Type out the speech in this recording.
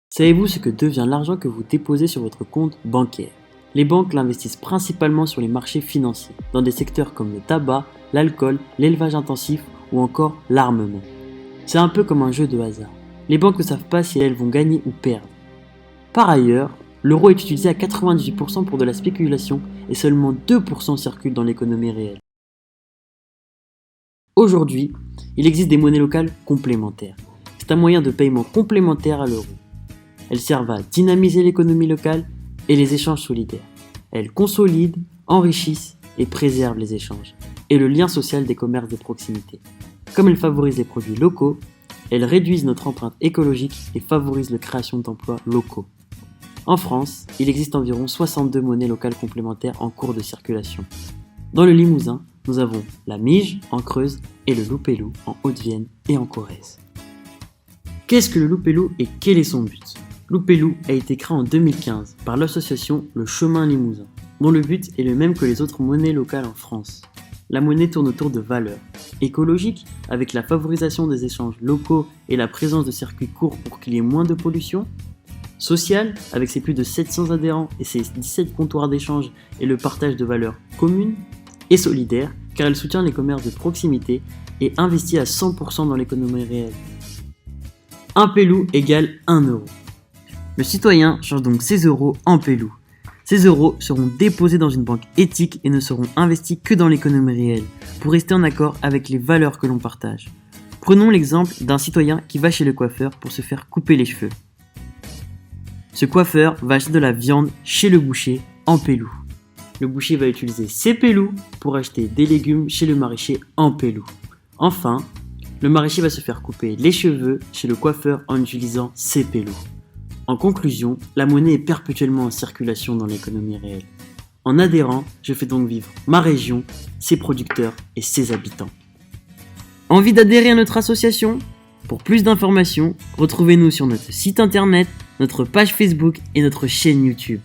Savez-vous ce que devient l'argent que vous déposez sur votre compte bancaire? Les banques l'investissent principalement sur les marchés financiers, dans des secteurs comme le tabac, l'alcool, l'élevage intensif ou encore l'armement. C'est un peu comme un jeu de hasard. Les banques ne savent pas si elles vont gagner ou perdre. Par ailleurs, l'euro est utilisé à 98% pour de la spéculation et seulement 2% circulent dans l'économie réelle. Aujourd'hui, il existe des monnaies locales complémentaires. C'est un moyen de paiement complémentaire à l'euro. Elles servent à dynamiser l'économie locale et les échanges solidaires. Elles consolident, enrichissent et préservent les échanges et le lien social des commerces de proximité. Comme elles favorisent les produits locaux, elles réduisent notre empreinte écologique et favorisent la création d'emplois locaux. En France, il existe environ 62 monnaies locales complémentaires en cours de circulation. Dans le Limousin, nous avons la Mige en Creuse et le Loupelou en Haute-Vienne et en Corrèze. Qu'est-ce que le Loupelou et quel est son but? Loupelou a été créé en 2015 par l'association Le Chemin Limousin, dont le but est le même que les autres monnaies locales en France. La monnaie tourne autour de valeurs écologiques, avec la favorisation des échanges locaux et la présence de circuits courts pour qu'il y ait moins de pollution. Sociale, avec ses plus de 700 adhérents et ses 17 comptoirs d'échange et le partage de valeurs communes. Et solidaire, car elle soutient les commerces de proximité et investit à 100% dans l'économie réelle. Un pelou égale 1 euro. Le citoyen change donc ses euros en pelou. Ces euros seront déposés dans une banque éthique et ne seront investis que dans l'économie réelle, pour rester en accord avec les valeurs que l'on partage. Prenons l'exemple d'un citoyen qui va chez le coiffeur pour se faire couper les cheveux. Ce coiffeur va acheter de la viande chez le boucher en pelou. Le boucher va utiliser ses pelous pour acheter des légumes chez le maraîcher en pelou. Enfin, le maraîcher va se faire couper les cheveux chez le coiffeur en utilisant ses pelous. En conclusion, la monnaie est perpétuellement en circulation dans l'économie réelle. En adhérant, je fais donc vivre ma région, ses producteurs et ses habitants. Envie d'adhérer à notre association? Pour plus d'informations, retrouvez-nous sur notre site internet, notre page Facebook et notre chaîne YouTube.